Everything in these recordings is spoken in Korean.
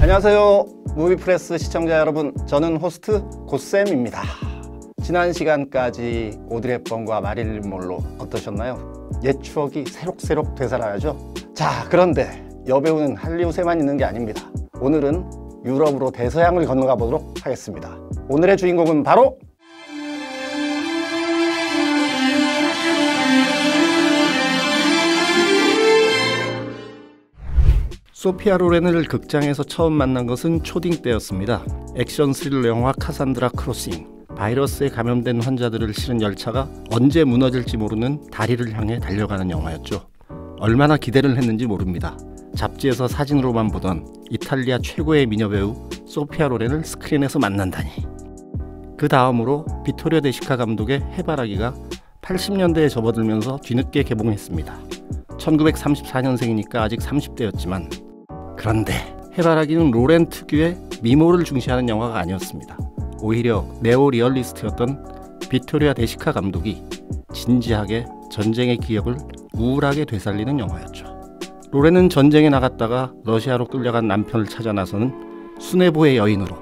안녕하세요, 무비프레스 시청자 여러분. 저는 호스트 고쌤입니다. 지난 시간까지 오드리 헵번과 마릴린 monroe 어떠셨나요? 옛 추억이 새록새록 되살아야죠. 자, 그런데 여배우는 할리우드에만 있는 게 아닙니다. 오늘은 유럽으로 대서양을 건너가 보도록 하겠습니다. 오늘의 주인공은 바로 소피아 로렌을 극장에서 처음 만난 것은 초딩 때였습니다. 액션 스릴러 영화 카산드라 크로싱. 바이러스에 감염된 환자들을 실은 열차가 언제 무너질지 모르는 다리를 향해 달려가는 영화였죠. 얼마나 기대를 했는지 모릅니다. 잡지에서 사진으로만 보던 이탈리아 최고의 미녀 배우 소피아 로렌을 스크린에서 만난다니. 그 다음으로 비토리오 데시카 감독의 해바라기가 80년대에 접어들면서 뒤늦게 개봉했습니다. 1934년생이니까 아직 30대였지만 그런데 해바라기는 로렌 특유의 미모를 중시하는 영화가 아니었습니다. 오히려 네오리얼리스트였던 비토리오 데시카 감독이 진지하게 전쟁의 기억을 우울하게 되살리는 영화였죠. 로렌은 전쟁에 나갔다가 러시아로 끌려간 남편을 찾아 나서는 수뇌보의 여인으로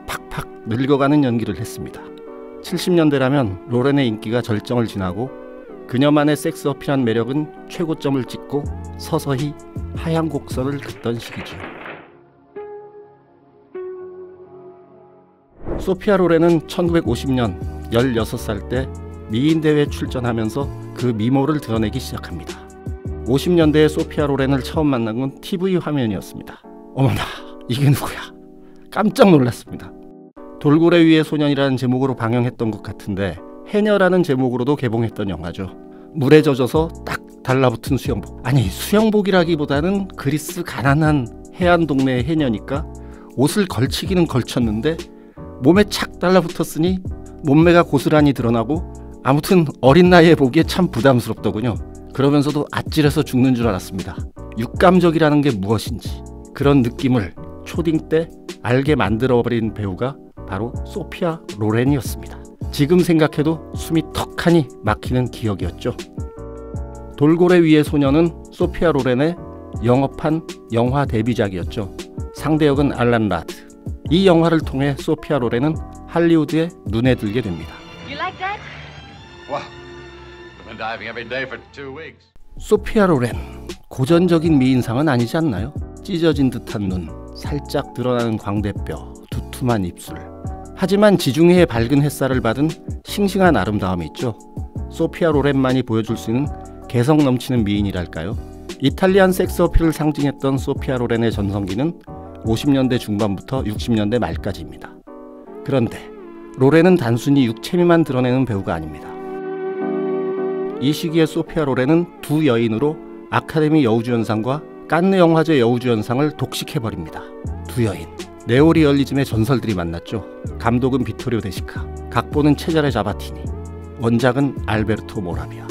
팍팍 늙어가는 연기를 했습니다. 70년대라면 로렌의 인기가 절정을 지나고 그녀만의 섹스 어필한 매력은 최고점을 찍고 서서히 하향 곡선을 긋던 시기죠. 소피아 로렌은 1950년 16살 때 미인 대회에 출전하면서 그 미모를 드러내기 시작합니다. 50년대에 소피아 로렌을 처음 만난 건 TV 화면이었습니다. 어머나, 이게 누구야? 깜짝 놀랐습니다. 돌고래 위의 소년이라는 제목으로 방영했던 것 같은데 해녀라는 제목으로도 개봉했던 영화죠. 물에 젖어서 딱 달라붙은 수영복. 아니, 수영복이라기보다는 그리스 가난한 해안 동네의 해녀니까 옷을 걸치기는 걸쳤는데 몸에 착 달라붙었으니 몸매가 고스란히 드러나고 아무튼 어린 나이에 보기에 참 부담스럽더군요. 그러면서도 아찔해서 죽는 줄 알았습니다. 육감적이라는 게 무엇인지 그런 느낌을 초딩 때 알게 만들어버린 배우가 바로 소피아 로렌이었습니다. 지금 생각해도 숨이 턱하니 막히는 기억이었죠. 돌고래 위의 소녀는 소피아 로렌의 영업한 영화 데뷔작이었죠. 상대 역은 알란 라드. 이 영화를 통해 소피아 로렌은 할리우드에 눈에 들게 됩니다. 소피아 로렌, 고전적인 미인상은 아니지 않나요? 찢어진 듯한 눈, 살짝 드러나는 광대뼈, 두툼한 입술. 하지만 지중해의 밝은 햇살을 받은 싱싱한 아름다움이 있죠. 소피아 로렌만이 보여줄 수 있는 개성 넘치는 미인이랄까요? 이탈리안 섹스 어필을 상징했던 소피아 로렌의 전성기는 50년대 중반부터 60년대 말까지입니다. 그런데 로렌은 단순히 육체미만 드러내는 배우가 아닙니다. 이 시기에 소피아 로렌은 두 여인으로 아카데미 여우주연상과 칸느 영화제 여우주연상을 독식해버립니다. 두 여인. 네오리얼리즘의 전설들이 만났죠. 감독은 비토리오 데시카, 각본은 체자레 자바티니, 원작은 알베르토 모라비아.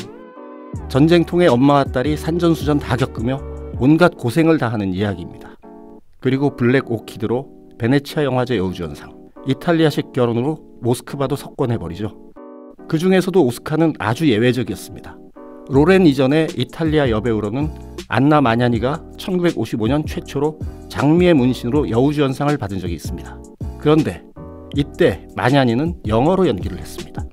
전쟁통에 엄마와 딸이 산전수전 다 겪으며 온갖 고생을 다하는 이야기입니다. 그리고 블랙 오키드로 베네치아 영화제 여우주연상, 이탈리아식 결혼으로 모스크바도 석권해버리죠. 그 중에서도 오스카는 아주 예외적이었습니다. 로렌 이전의 이탈리아 여배우로는 안나 마냐니가 1955년 최초로 장미의 문신으로 여우주연상을 받은 적이 있습니다. 그런데 이때 마냐니는 영어로 연기를 했습니다.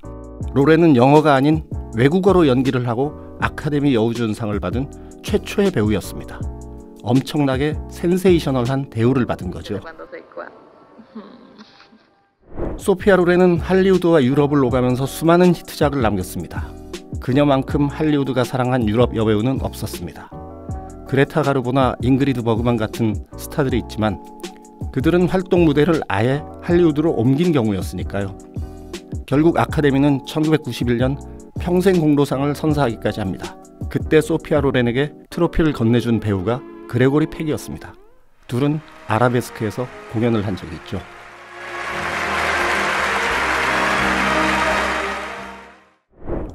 로렌은 영어가 아닌 외국어로 연기를 하고 아카데미 여우주연상을 받은 최초의 배우였습니다. 엄청나게 센세이셔널한 대우를 받은 거죠. 소피아 로렌은 할리우드와 유럽을 오가면서 수많은 히트작을 남겼습니다. 그녀만큼 할리우드가 사랑한 유럽 여배우는 없었습니다. 그레타 가르보나 잉그리드 버그만 같은 스타들이 있지만 그들은 활동 무대를 아예 할리우드로 옮긴 경우였으니까요. 결국 아카데미는 1991년 평생 공로상을 선사하기까지 합니다. 그때 소피아 로렌에게 트로피를 건네준 배우가 그레고리 팩이었습니다. 둘은 아라베스크에서 공연을 한 적이 있죠.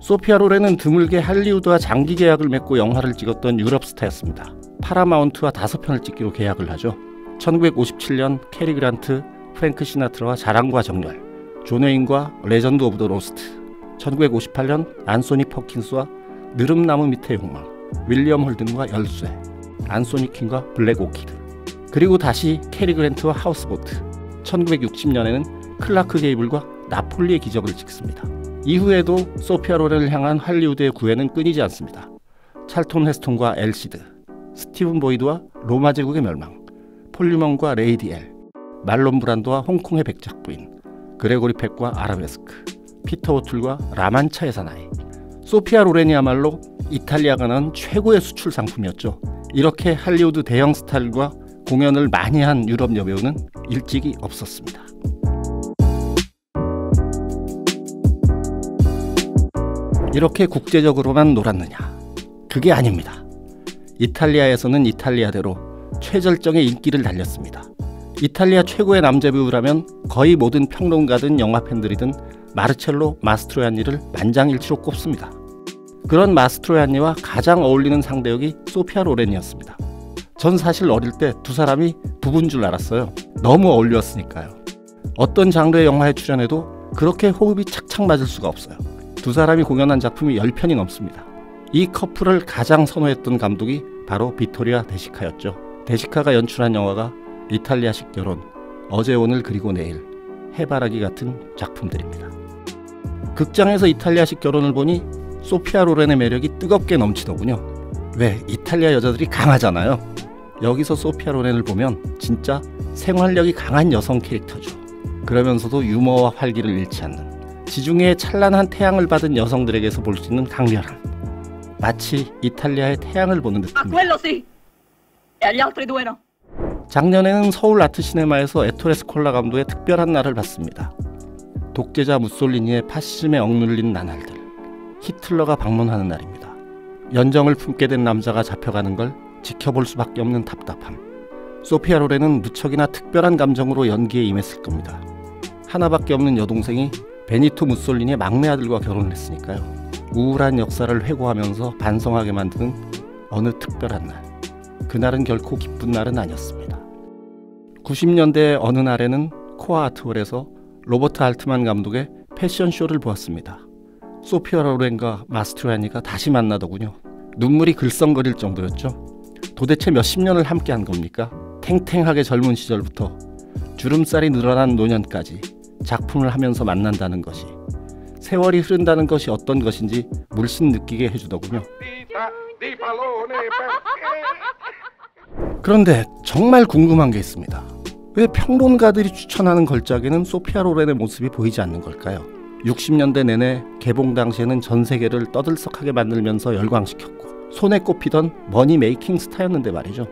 소피아 로렌은 드물게 할리우드와 장기 계약을 맺고 영화를 찍었던 유럽 스타였습니다. 파라마운트와 5편을 찍기로 계약을 하죠. 1957년 캐리 그란트, 프랭크 시나트라와 자랑과 정열, 존 웨인과 레전드 오브 더 로스트, 1958년 안소니 퍼킨스와 느릅나무 밑의 욕망, 윌리엄 홀든과 열쇠, 안소니 킹과 블랙 오키드, 그리고 다시 캐리 그랜트와 하우스보트, 1960년에는 클라크 게이블과 나폴리의 기적을 찍습니다. 이후에도 소피아 로렌을 향한 할리우드의 구애는 끊이지 않습니다. 찰톤 헤스톤과 엘시드, 스티븐 보이드와 로마 제국의 멸망, 폴 뉴먼과 레이디 엘, 말론 브란도와 홍콩의 백작 부인, 그레고리 팩과 아라베스크, 피터 오툴과 라만차의 사나이. 소피아 로렌이야말로 이탈리아가 난 최고의 수출 상품이었죠. 이렇게 할리우드 대형 스타일과 공연을 많이 한 유럽 여배우는 일찍이 없었습니다. 이렇게 국제적으로만 놀았느냐? 그게 아닙니다. 이탈리아에서는 이탈리아대로 최절정의 인기를 달렸습니다. 이탈리아 최고의 남자 배우라면 거의 모든 평론가든 영화팬들이든 마르첼로 마스트로이안니를 만장일치로 꼽습니다. 그런 마스트로이안니와 가장 어울리는 상대역이 소피아 로렌이었습니다. 전 사실 어릴 때 두 사람이 부부인 줄 알았어요. 너무 어울렸으니까요. 어떤 장르의 영화에 출연해도 그렇게 호흡이 착착 맞을 수가 없어요. 두 사람이 공연한 작품이 10편이 넘습니다. 이 커플을 가장 선호했던 감독이 바로 비토리아 데시카였죠. 데시카가 연출한 영화가 이탈리아식 결혼, 어제 오늘 그리고 내일, 해바라기 같은 작품들입니다. 극장에서 이탈리아식 결혼을 보니 소피아 로렌의 매력이 뜨겁게 넘치더군요. 왜? 이탈리아 여자들이 강하잖아요. 여기서 소피아 로렌을 보면 진짜 생활력이 강한 여성 캐릭터죠. 그러면서도 유머와 활기를 잃지 않는, 지중해의 찬란한 태양을 받은 여성들에게서 볼 수 있는 강렬함. 마치 이탈리아의 태양을 보는 듯합니다. 작년에는 서울 아트시네마에서 에토레 스콜라 감독의 특별한 날을 봤습니다. 독재자 무솔리니의 파시즘에 억눌린 나날들, 히틀러가 방문하는 날입니다. 연정을 품게 된 남자가 잡혀가는 걸 지켜볼 수밖에 없는 답답함. 소피아 로렌은 무척이나 특별한 감정으로 연기에 임했을 겁니다. 하나밖에 없는 여동생이 베니토 무솔리니의 막내 아들과 결혼을 했으니까요. 우울한 역사를 회고하면서 반성하게 만드는 어느 특별한 날. 그날은 결코 기쁜 날은 아니었습니다. 90년대 어느 날에는 코아 아트홀에서 로버트 알트만 감독의 패션쇼를 보았습니다. 소피아 로렌과 마스트로이안니가 다시 만나더군요. 눈물이 글썽거릴 정도였죠. 도대체 몇십 년을 함께한 겁니까? 탱탱하게 젊은 시절부터 주름살이 늘어난 노년까지 작품을 하면서 만난다는 것이, 세월이 흐른다는 것이 어떤 것인지 물씬 느끼게 해주더군요. 그런데 정말 궁금한 게 있습니다. 왜 평론가들이 추천하는 걸작에는 소피아 로렌의 모습이 보이지 않는 걸까요? 60년대 내내 개봉 당시에는 전 세계를 떠들썩하게 만들면서 열광시켰고 손에 꼽히던 머니 메이킹 스타였는데 말이죠.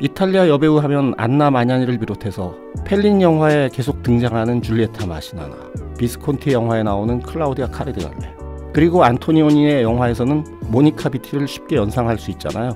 이탈리아 여배우 하면 안나 마냐니를 비롯해서 펠리니 영화에 계속 등장하는 줄리에타 마시나나, 비스콘티 영화에 나오는 클라우디아 카르디날레, 그리고 안토니오니의 영화에서는 모니카 비티를 쉽게 연상할 수 있잖아요.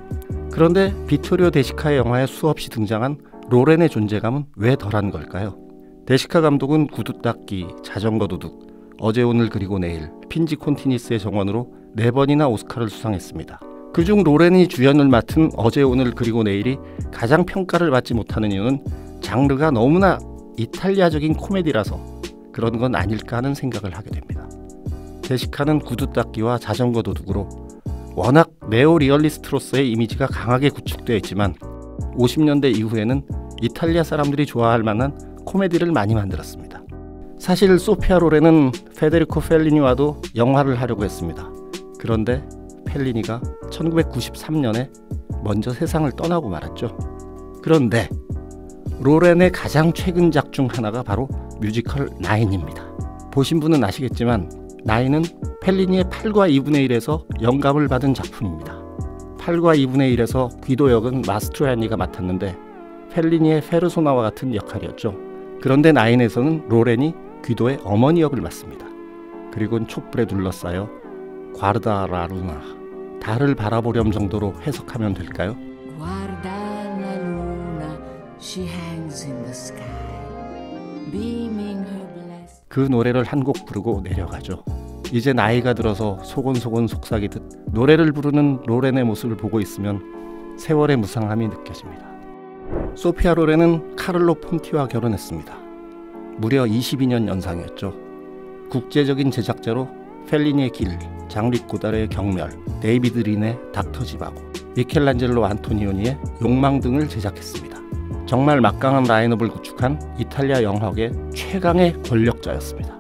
그런데 비토리오 데시카의 영화에 수없이 등장한 로렌의 존재감은 왜 덜한 걸까요? 데시카 감독은 구두 닦기, 자전거 도둑, 어제 오늘 그리고 내일, 핀지 콘티니스의 정원으로 4번이나 오스카를 수상했습니다. 그중 로렌이 주연을 맡은 어제 오늘 그리고 내일이 가장 평가를 받지 못하는 이유는 장르가 너무나 이탈리아적인 코미디라서 그런 건 아닐까 하는 생각을 하게 됩니다. 데시카는 구두 닦기와 자전거 도둑으로 워낙 네오리얼리스트로서의 이미지가 강하게 구축되어 있지만 50년대 이후에는 이탈리아 사람들이 좋아할 만한 코미디를 많이 만들었습니다. 사실 소피아 로렌은 페데리코 펠리니와도 영화를 하려고 했습니다. 그런데 펠리니가 1993년에 먼저 세상을 떠나고 말았죠. 그런데 로렌의 가장 최근 작 중 하나가 바로 뮤지컬 나인입니다. 보신 분은 아시겠지만 나인은 펠리니의 8과 2분의 1에서 영감을 받은 작품입니다. 8과 2분의 1에서 귀도 역은 마스트로이안니가 맡았는데 펠리니의 페르소나와 같은 역할이었죠. 그런데 나인에서는 로렌이 귀도의 어머니 역을 맡습니다. 그리고는 촛불에 둘러싸여 과르다 라 루나, 달을 바라보렴 정도로 해석하면 될까요? Guarda la luna, she hangs in the sky, beaming her blessed. 그 노래를 한 곡 부르고 내려가죠. 이제 나이가 들어서 소곤소곤 속삭이듯 노래를 부르는 로렌의 모습을 보고 있으면 세월의 무상함이 느껴집니다. 소피아 로렌은 카를로 폰티와 결혼했습니다. 무려 22년 연상이었죠. 국제적인 제작자로 펠리니의 길, 장리 고다르의 경멸, 데이비드 린의 닥터 지바고, 미켈란젤로 안토니오니의 욕망 등을 제작했습니다. 정말 막강한 라인업을 구축한 이탈리아 영화계 최강의 권력자였습니다.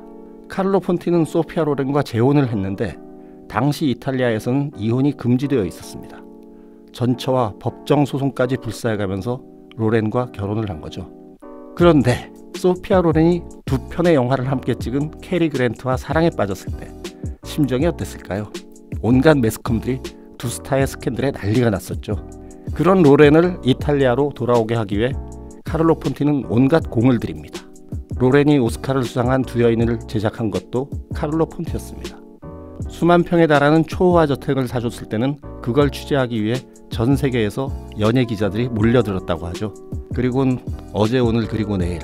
카를로 폰티는 소피아 로렌과 재혼을 했는데 당시 이탈리아에서는 이혼이 금지되어 있었습니다. 전처와 법정 소송까지 불사해가면서 로렌과 결혼을 한 거죠. 그런데 소피아 로렌이 두 편의 영화를 함께 찍은 캐리 그랜트와 사랑에 빠졌을 때 심정이 어땠을까요? 온갖 매스컴들이 두 스타의 스캔들에 난리가 났었죠. 그런 로렌을 이탈리아로 돌아오게 하기 위해 카를로 폰티는 온갖 공을 들입니다. 로렌이 오스카를 수상한 두 여인을 제작한 것도 카를로 폰티였습니다. 수만 평에 달하는 초호화 저택을 사줬을 때는 그걸 취재하기 위해 전 세계에서 연예 기자들이 몰려들었다고 하죠. 그리고는 어제 오늘 그리고 내일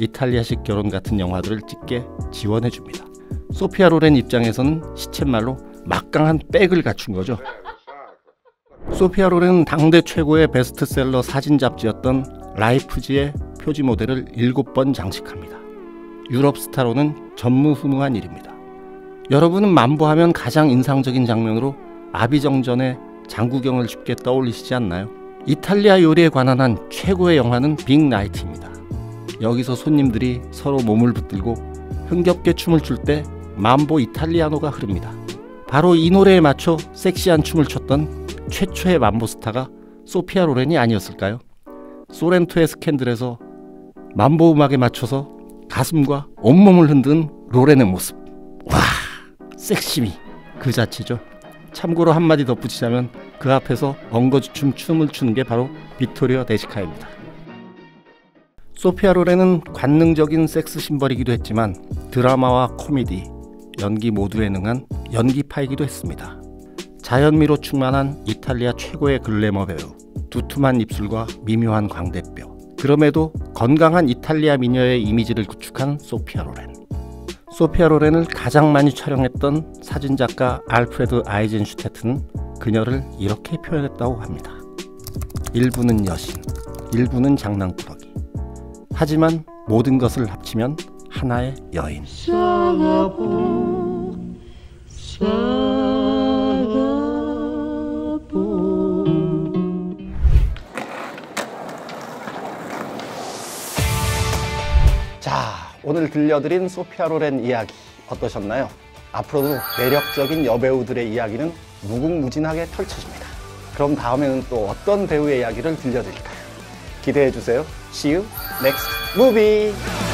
이탈리아식 결혼 같은 영화들을 찍게 지원해줍니다. 소피아 로렌 입장에서는 시쳇말로 막강한 백을 갖춘 거죠. 소피아 로렌은 당대 최고의 베스트셀러 사진 잡지였던 라이프지의 표지 모델을 7번 장식합니다. 유럽 스타로는 전무후무한 일입니다. 여러분은 만보하면 가장 인상적인 장면으로 아비정전의 장구경을 쉽게 떠올리시지 않나요? 이탈리아 요리에 관한 한 최고의 영화는 빅나이트입니다. 여기서 손님들이 서로 몸을 붙들고 흥겹게 춤을 출 때 mambo 이탈리아노가 흐릅니다. 바로 이 노래에 맞춰 섹시한 춤을 췄던 최초의 mambo 스타가 소피아 로렌이 아니었을까요? 소렌토의 스캔들에서 mambo 음악에 맞춰서 가슴과 온몸을 흔든 로렌의 모습. 와, 섹시미 그 자체죠. 참고로 한마디 덧붙이자면 그 앞에서 엉거주춤 춤을 추는 게 바로 빅토리아 데시카입니다. 소피아 로렌은 관능적인 섹스 심벌이기도 했지만 드라마와 코미디, 연기 모두에 능한 연기파이기도 했습니다. 자연미로 충만한 이탈리아 최고의 글래머 배우, 두툼한 입술과 미묘한 광대뼈, 그럼에도 건강한 이탈리아 미녀의 이미지를 구축한 소피아 로렌. 소피아 로렌을 가장 많이 촬영했던 사진작가 알프레드 아이젠슈테트는 그녀를 이렇게 표현했다고 합니다. 일부는 여신, 일부는 장난꾸러기. 하지만 모든 것을 합치면 하나의 여인. 자, 오늘 들려드린 소피아 로렌 이야기 어떠셨나요? 앞으로도 매력적인 여배우들의 이야기는 무궁무진하게 펼쳐집니다. 그럼 다음에는 또 어떤 배우의 이야기를 들려드릴까요? 기대해주세요. See you next movie!